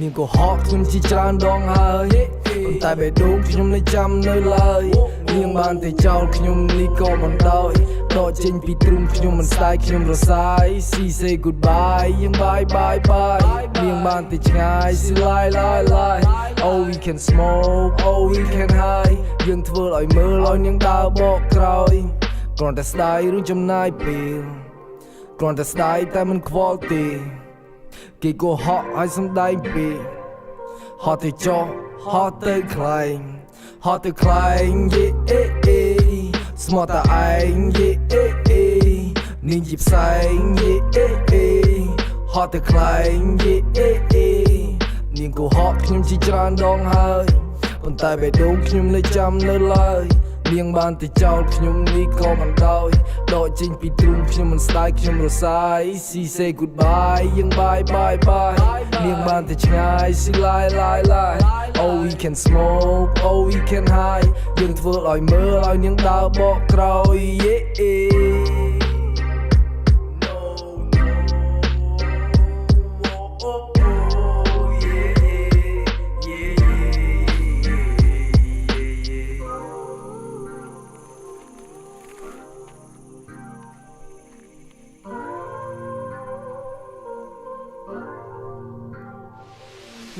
នាងក៏ហក់ខ្ញុំជាច្រើនដងហើយប៉ុន្តែបេះដូងខ្ញុំនៅចាំនៅឡើយនាងបានតែចោលខ្ញុំលីក៏មិនដោយដកចេញពីទ្រូងខ្ញុំមិនស្ដាយខ្ញុំរសាយ See say goodbye យើង bye bye bye នាងបានតែឆ្ងាយ See lie lie lie Oh we can smoke Oh we can hide យើងធ្វើឲ្យមើលឲ្យនាងដើរបកក្រោយគ្រាន់តែស្ដាយឬចំណាយពេលគ្រាន់តែស្ដាយតែមិនខ្វល់ទេគេក៏ហក់ឲ្យសំដែងពេកហត់ទៅចោះហត់ទៅខ្លែងហត់ទៅខ្លែងយេអេអេស្មោះតែឯងយេអេអេនាងជាផ្សែងយេអេអេហត់ទៅខ្លែងយេអេអេនាងក៏ហក់ខ្ញុំជាច្រើនដងហើយប៉ុន្តែបេះដូងខ្ញុំនៅចាំនៅឡើយនាងបានតែចោលខ្ញុំនេះក៏មិនដោយដកចេញពីទ្រូងខ្ញុំមិនស្ដាយខ្ញុំរសាយ See say goodbye យើង bye bye bye នាងបានតែឆ្ងាយ See lie lie lie Oh we can smoke Oh we can hide យើងធ្វើឲ្យមើលឲ្យនាងដើរបកក្រោយ Yeah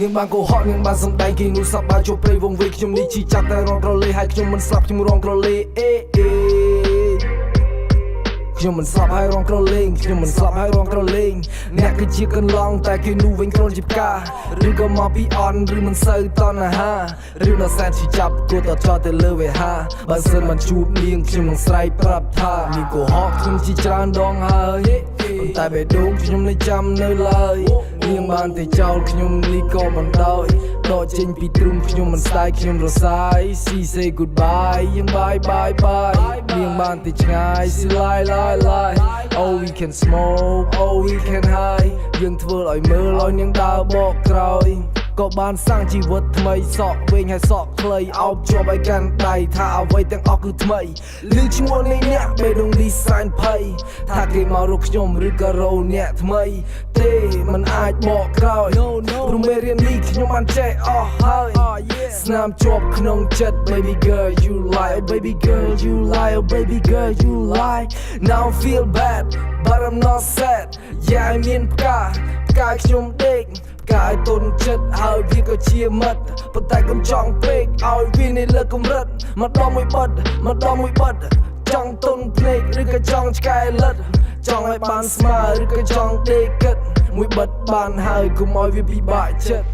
នាងបានក៏ហក់នាងបានសំដែងគេនោះសប្បាយចូលព្រៃវងវែងខ្ញុំនេះជីចាត់តែរងក្រលេហើយខ្ញុំមិនស្លាប់ខ្ញុំរងក្រលេអេអេខ្ញុំមិនស្លាប់ហើយរងក្រលេងខ្ញុំមិនស្លាប់ហើយរងក្រលេងអ្នកគឺជាកន្លងតែគេនោះវិញគ្រាន់ជាផ្កាឬក៏មកពីអន់ឬមិនសូវតណ្ហាឬដល់សែនជាចាប់គួរតចោលទៅលើវេហាបើសិនមិនជួបនាងខ្ញុំនឹងស្រែកប្រាប់ថានាងក៏ហក់ខ្ញុំជាច្រើនដងហើយប៉ុន្តែបេះដូងខ្ញុំនៅចាំនៅឡើយនាងបានតែចោលខ្ញុំនេះក៏មិនដោយដកចេញពីទ្រូងខ្ញុំមិនស្ដាយខ្ញុំរសាយ See say goodbye យើង bye bye bye នាងបានតែឆ្ងាយ See lie lie lie Oh we can smoke Oh we can hide យើងធ្វើឲ្យមើលឲ្យនាងដើរបកក្រោយក៏បានសាំងជីវិតថ្មីសក់វែងហើយសក់ខ្លីអោបជាប់ឲ្យកាន់ដៃថាអ្វីទាំងអស់គឺថ្មីឮឈ្មោះនៃអ្នកបេះដូងនេះសែនភ័យថាគេមករកខ្ញុំឬក៏រោអ្នកថ្មីទេมันអាចបកក្រោយព្រោះមេរៀននេះខ្ញុំបានចេះអស់ហើយស្នាមជាប់ក្នុងចិត្ត Baby girl you lie Oh baby girl you lie Oh baby girl you lie Now I feel bad but I'm not sad យ៉ាមានផ្កាខ្ញុំដេកកាយទុនចិត្តហើយវាក៏ជាមិត្តប៉ុន្តែកុំចង់ពេកឲ្យវានៅលើកម្រិតម្ដងមួយបិទចង់ទុនភ្នែកឬក៏ចង់ឆ្កែលិតចង់ឲ្យបានស្មើឬក៏ចង់ដេកគិតមួយបិទបានហើយកុំឲ្យវាពិបាកចិត្ត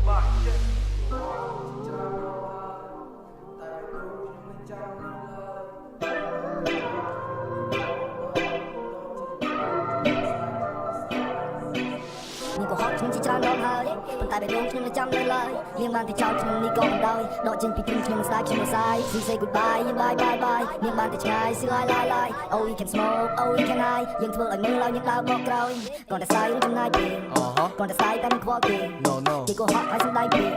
នាងក៏ហត់ខ្ញុំជាច្រើនដងហើយប៉ុន្តែបេះដូងខ្ញុំនៅចាំនៅឡើយនាងបានតែចោលខ្ញុំនេះក៏មិនដោយដកចេញពីទ្រូងខ្ញុំមិនស្ដាយខ្ញុំរសាយ See say goodbye យើង bye bye bye នាងបានតែឆ្ងាយ See lie lie lie Oh we can smoke Oh we can hide យើងធ្វើឲ្យមើលឲ្យនាងដើរបកក្រោយគ្រាន់តែស្ដាយចំណាយពេលគ្រាន់តែស្ដាយតែមិនខ្វល់ទេគេក៏ហត់ឲ្យសំដែងពេក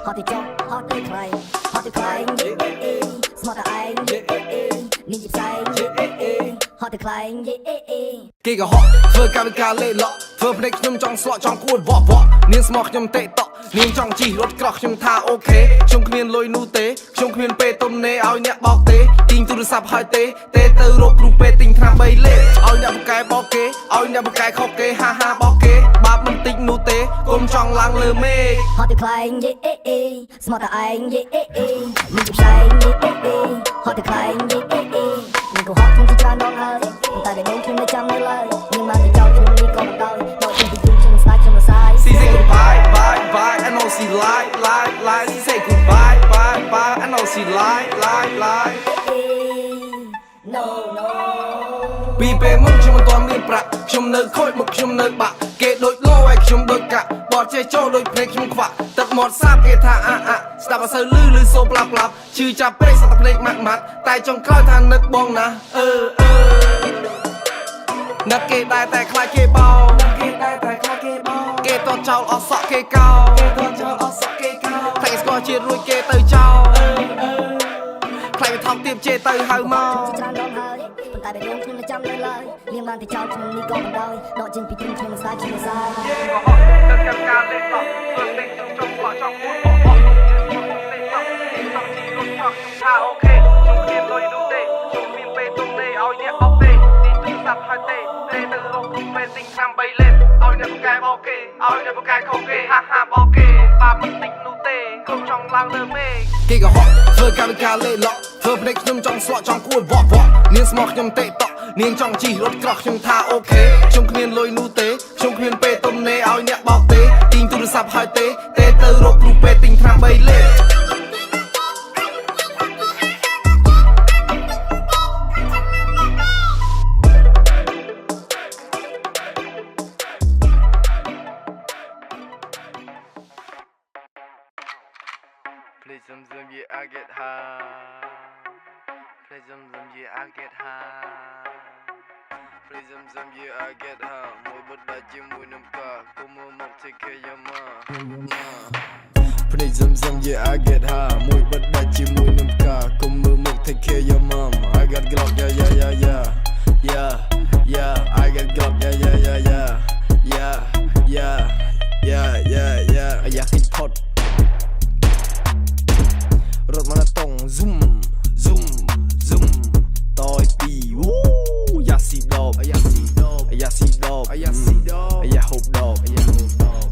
ហត់ទៅចោះហត់ទៅខ្លែងហត់ទៅខ្លែងយេអេអេស្មោះតែឯងយេអេអេនាងជាផ្សែងយេអេអេហត់ទៅខ្លែងយេអេអេគេក៏ហក់ធ្វើកម្មវិការលេខលក់ធ្វើភ្នែកខ្ញុំចង់ស្លក់ចង់គួតវក់នាងស្មោះខ្ញុំតេតក់នាងចង់ជីរត់ក្រោះខ្ញុំថាអូខេខ្ញុំគ្មានលុយនោះទេខ្ញុំគ្មានពេលទុំនេឲ្យអ្នកបោកទេទិញទូរស័ព្ទហើយទេទៅរកគ្រូពេទ្យទិញថ្នាំ3លេខឲ្យអ្នកបកកែបោកគេឲ្យអ្នកបកកែខុសគេហាហាបោកគេបាបមិនតិចនោះទេកុំចង់ឡើងលើមេឃហត់ទៅខ្លែងយេអេអេស្មោះតែឯងយេអេអេនាងជាផ្សែងយេអេអេហត់ទៅខ្លែងយេអេអេនាងក៏ហត់ខ្ញុំជាច្រើនដងហើយប៉ុន្តែបេះដូងខ្ញុំនៅចាំនៅឡើយនាងបានតែចោលខ្ញុំនេះក៏មិនដោយដកចេញពីទ្រូងខ្ញុំស្ដាយខ្ញុំរសាយ See say goodbye bye bye I know she lie lie lie See say goodbye bye bye I know she lie lie lie No no ពីពេលមុនខ្ញុំមិនទាន់មានប្រាក់ខ្ញុំនៅខូចមុខខ្ញុំនៅបាក់គេដូចលោឲ្យខ្ញុំដូចកាក់បត់ចេះចូលដូចភ្នែកខ្ញុំខ្វាក់ទឹកមាត់សាបគេថាស្ដាប់អត់សូវលឺសូប្លាប់ឈឺចាប់ពេកសត្វភ្នែកម៉ាត់តែចុងក្រោយថានឹកបងណានឹកគេដែរតែខ្លាចគេបោគេតចោលអស់សក់គេកោខ្លាចស្គាល់ជាតិរួចគេទៅចោលខ្លាច ថោកទៀបជេទៅហៅមក ច្រើនដងហើយប៉ុន្តែបេះដូងខ្ញុំនៅចាំនៅឡើយនាងបានតែចោលខ្ញុំនេះក៏មិនដោយដកចេញពីទ្រូងខ្ញុំមិនស្ដាយខ្ញុំមិនស្ដាយ ក៏ហត់ទៅកាន់ការលេងតោះធ្វើលេងជុំចុងខ្វក់ចង់មួយបោះខ្ញុំថាអូខេខ្ញុំគ្មានលុយនោះទេខ្ញុំមានពេលទុំទេឲ្យអ្នកបោកទេទីទូរស័ព្ទហើយទេទៅរកពេលទិញឆ្នាំ3លេបឲ្យអ្នកបកកែបោកគេឲ្យអ្នកបកកែខុសគេហាហាបោកគេប៉ាមិនតិចនោះទេខ្ញុំចង់ឡើងលើមេគេក៏ហត់ធ្វើកម្មវិការលេឡក់ធ្វើភ្នែកខ្ញុំចង់ស្លក់ចង់គួរវក់នាងស្មោះខ្ញុំទេតក់នាងចង់ជីរត់ក្រោះខ្ញុំថាអូខេខ្ញុំគ្មានលុយនោះទេខ្ញុំគ្មានពេលទុំទេឲ្យអ្នកបោកទេទិញទូរស័ព្ទហើយទេទៅរកគ្រូពេទ្យទិញឆ្នាំ3លេប Play some yeah, I get high. Play some yeah, I get high. Play some yeah, I get high. Môi bật đại chim môi nằm cả, cô mơ mộng take care your ma. Play some yeah, I get high. Môi bật đại chim môi nằm cả, cô mơ mộng take care your mom. I got glock, yeah. I got glock, yeah. I got it hot. รถมันต้องซุ่มต่อยปีวู้ยาสีดอกยาหกดอก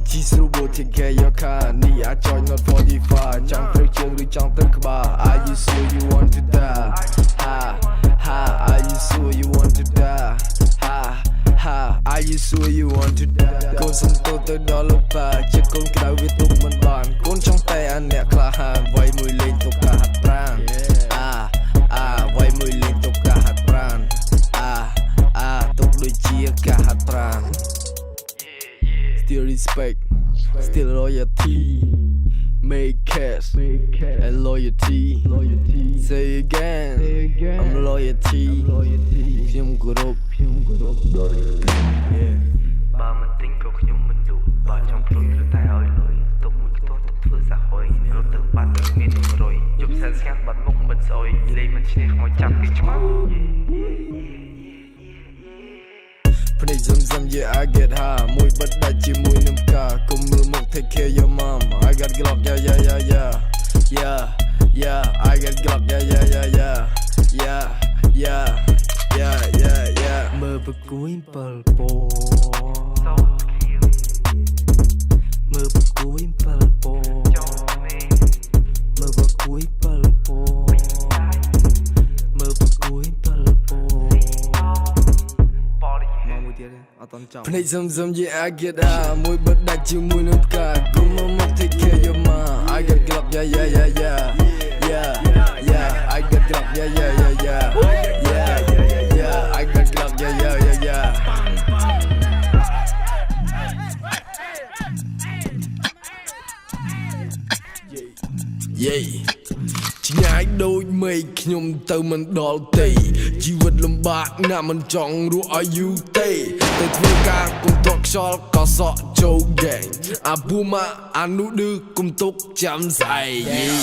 ชีสรูโบเทคแคร์ยอคานี่อาจอย not 45จังเพลงเชียงหรือจังตึกบ่า Are you sure you want to die ha Are you sure you want to die ha Are you sure you want to die កូនសំទោទៅដល់លោកប៉ាជាកូនក្រៅវាទុកមិនបានកូនចង់តែអាអ្នកក្លាហានវាយមួយលេងទុកការហាត់ប្រាណវាយមួយលេងទុកការហាត់ប្រាណទុកដូចជាការហាត់ប្រាណ Still respect still loyalty make cash and loyalty say again I'm loyalty ខ្ញុំគោរពបើមិនទិញក៏ខ្ញុំមិនលក់បើចង់ខ្លួនគឺតែឲ្យលុយទុកមួយខ្ទស់ទុកធ្វើសាហុយរត់ទៅបាត់ទៅមាន100យប់សែនស្ងាត់បាត់មុខមិនស្អុយលេងមិនឈ្នះខ្មោចចាប់គេឆ្មាំភ្នែកសំ yeah I get high មួយបិទដាច់ជាមួយនឹងផ្កាកុំមើលមក take care your mom I got glock yeah I got glock yeah មើលប្រគួយ7ពណ៌មើលប្រគួយ7ពណ៌មើលប្រគួយ7ពណ៌មើលប្រគួយ7ពណ៌មកមួយទៀតអត់តន់ចប់ភ្នែកសំ yeah I get high មួយបិទដាច់ជាមួយនឹងផ្កាគុំមក take care your mom I got glock yeah I got glock yeah I got glock yeah yeah ឆ្ងាយដូចមេឃខ្ញុំទៅមិនដល់ទេជីវិតលំបាកណាស់មិនចង់រស់ឲ្យយូរទេទៅធ្វើការគុំតក់ខ្យល់ក៏សក់ចូលហ្គេងអាពូម៉ាអានោះឌឺគុំទុកចាំស្អែក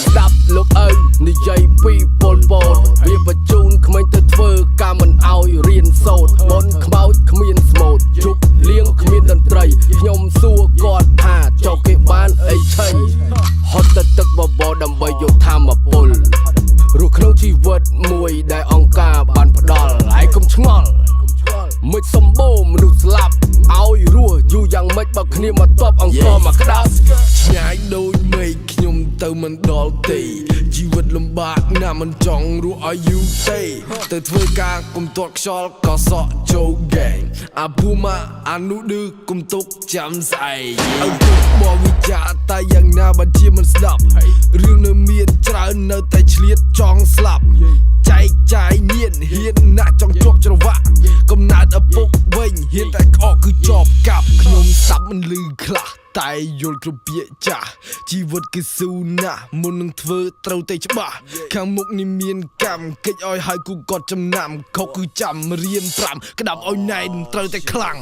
ស្ដាប់លោកឪនិយាយពីពលពតវាបញ្ជូនក្មេងទៅធ្វើការមិនឲ្យរៀនសូត្របនខ្មោចគ្មានស្មូតជប់លៀងគ្មានតន្ត្រីខ្ញុំសួរគាត់ថាចុះគេបានអីឆៃហត់ទៅទឹកបបរដើម្បីយកធម្មពលរស់ក្នុងជីវិតមួយដែលអង្គការបានផ្ដល់ហើយកុំឆ្ងល់មិនសម្បូរមនុស្សស្លាប់ឲ្យរស់យូរយ៉ាងម៉េចបើគ្នាមកតបអង្គមកក្តោបឆ្ងាយដូចមេឃខ្ញុំទៅមិនដល់ទេជីវិតលំបាកណាស់មិនចង់រស់ឲ្យយូរទេទៅធ្វើការគុំតក់ខ្យល់ក៏សក់ចូលហ្គេងអាពូម៉ាអានោះឌឺគុំទុកចាំស្អែកឲ្យទុកបវិចាតែយ៉ាងណាបើជាមិនស្ដាប់រឿងនៅមានច្រើននៅតែឆ្លៀតចង់ស្លាប់ចែកចាយញៀនហ៊ានណាស់ចង់ជាប់ច្រវាក់កំណើតឪពុកវិញហ៊ានតែក្អកគឺជាប់កាប់ខ្ញុំសាប់មិនលឺខ្លះតែយល់គ្រប់ពាក្យចាស់ជីវិតគឺស៊ូណាស់មុននឹងធ្វើត្រូវតែច្បាស់ខាងមុខនេះមានកម្មកិច្ចឲ្យហើយគូគាត់ចំណាំខុសគឺចាំរៀន5ក្តាប់ឲ្យណែនត្រូវតែខ្លាំង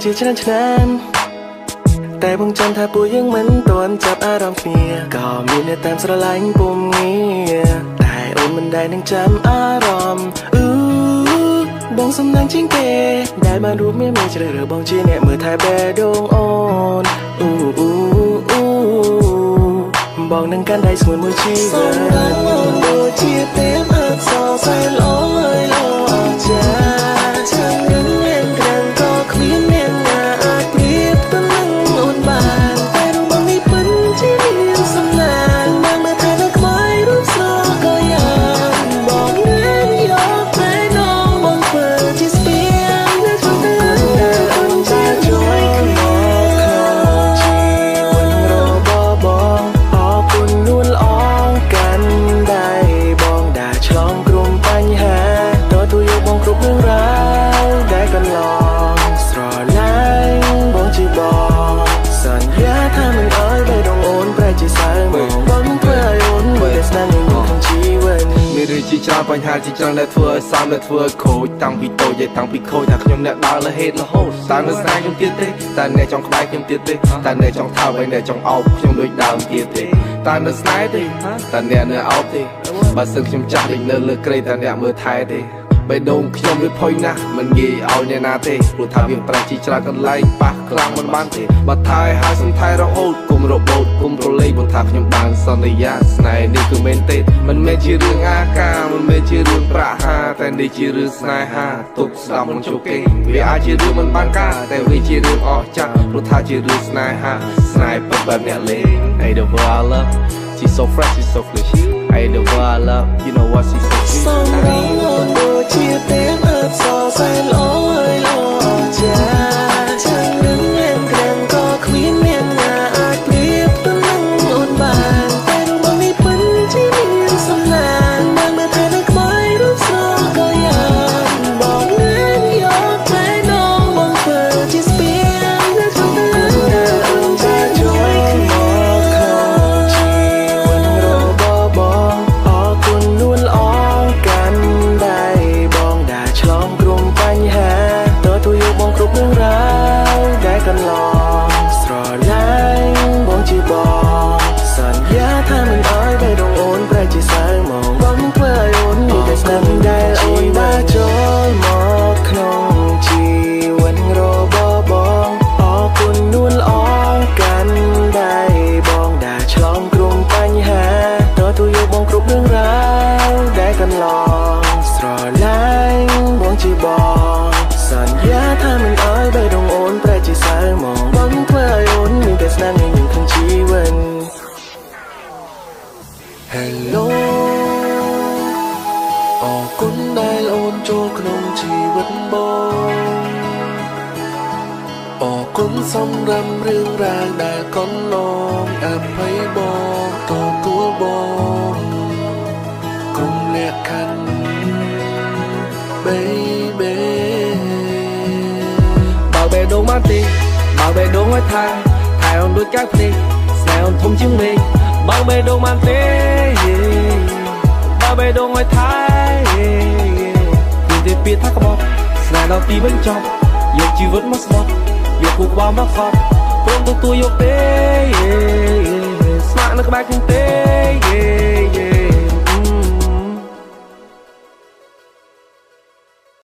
ជាច្រើនឆ្នាំតែបងចាំថាពួកយើងមិនទាន់ចាប់អារម្មណ៍គ្នាក៏មានអ្នកតាមស្រឡាញ់ពុំងារតែអូនមិនដែលនឹងចាំអារម្មណ៍បងសំណាងជាងគេដែលបានរួមមានជ្រើសរើសបងជាអ្នកមើលថែបេះដូងអូនបងនឹងកាន់ដៃស្មួយមួយជីវិតសំរងអូនដូចជាទេពអប្សរសែនល្អហើយល្អអស្ចារ្យចាំនឹងមានក្រាំងក៏គ្មានអ្នកណាអាចប្រៀបទៅនឹងអូនបានតែរូបបងនេះពិតជាមានសំណាងបានមើលថែនៅក្បែររូបស្រក៏យ៉ាងបងនឹងយកតែនងបងធ្វើជាស្ពានដែលធ្វើទៅអូនជាជួយខ្ញុំជីវិតរបស់បងនួនល្អកាន់ដៃបងដែលឆ្លងក្រុមបញ្ហាទទួលយកបងគ្រប់រឿងរ៉ាវដែលកន្លងស្រឡាញ់បងជាបងសន្យាថាមិនអើយបេះដូងអូនប្រែជាសៅមកបងធ្វើឲ្យអូនមានស្នេហ៍ក្នុងជីវិតមានរឿងជាច្រើនបញ្ហាជាច្រើនដែលធ្វើឲ្យសោមដែលធ្វើឲ្យខូចតាំងពីតូចតាំងពីខូចថាខ្ញុំអ្នកដើរលើហេតុរហូតតើនៅស្នេហ៍ខ្ញុំទៀតទេតើអ្នកចង់ក្បែរខ្ញុំទៀតទេតើអ្នកចង់ថើបឲ្យអ្នកចង់អោបខ្ញុំដូចដើមទៀតទេតើនៅស្នេហ៍ទេតើអ្នកនៅអោបទេបើសិនខ្ញុំចាស់ដូចនៅលើក្រេតើអ្នកមើលថែទេបេះដូងខ្ញុំវាផុយណាស់មិនងាយឲ្យអ្នកណាទេព្រោះថាវាប្រាំងជីច្រើនកន្លែងប៉ះខ្លាំងមិនបានទេបើថែហើយសំថែរហូតគុំរបូតគុំប្រឡេកព្រោះថាខ្ញុំបានសន្យាស្នេហ៍នេះគឺមែនទេមិនមែនជារឿងអាការមិនមែនជារឿងប្រាហាតែនេះជារឿងស្នេហាទុកស្ដាប់មិនជោគគេវាអាចជារឿងមិនបានការតែវាជារឿងអស្ចារ្យព្រោះថាជារឿងស្នេហាស្នេហ៍ពិតបែបអ្នកលេង Hey the boy I love she's so fresh she's so flesh Hey the boy I love you know what she's so sweet សំរងអូនដូចជាទេពអប្សរសែនល្អហើយល្អអស្ចារ្យចាំនឹងមានក្រាំងក៏គ្មានអ្នកណាអាចប្រៀបទៅនឹងអូនបានតែរូបបងនេះពិតជាមានសំណាងបានមើលថែនៅក្បែររូបស្រក៏យ៉ាងបងនឹងយកតែនងបងធ្វើជាស្ពានដែលធ្វើទៅអូនជាជួយខ្ញុំក្នុងជីវិតរបស់បងអរគុណនួនល្អកាន់ដៃបងដែលឆ្លងក្រុមបញ្ហាទទួលយកបងគ្រប់រឿងរ៉ាវដែលកន្លងស្រឡាញ់បងជាបងសន្យាថាមិនអើយបេះដូងអូនប្រែជាសៅមកបងធ្វើឲ្យអូនមានតែស្នាមដែលអូនបានចូលមកក្នុងជីវិតរបស់បងអរគុណនួនល្អកាន់ដៃបងដែលឆ្លងក្រុមបញ្ហាទទួលយកបងគ្រប់រឿងរ៉ាវដែលកន្លងស្រឡាញ់បងជាបងសន្យាថាមិនអើយបេះដូងអូនប្រែជាសៅមកបងធ្វើឲ្យអូនមានតែស្នាមញញឹមក្នុងជីវិត Hello អរគុណដែលអូនចូលក្នុងជីវិតបងអរគុណសម្រាប់រឿងរ៉ាវដែលកន្លងអភ័យបងទទួលបងកុំលក្ខខណ្ឌ baby បើបេះដូងមកទេបើបេះដូងឲ្យថែអូនដូចកៅភ្នែកស្នេហ៍អូនធំជាងមេឃបើបេះដូងមកទេបើបេះដូងឲ្យថែមានតែពាក្យថាក្បត់ស្នេហ៍ដល់ទីបញ្ចប់យកជីវិតមកស្បត់យកគូក្បាលមកខត់ព្រមទទួលយកទេស្នាក់នៅក្បែរខ្ញុំទេ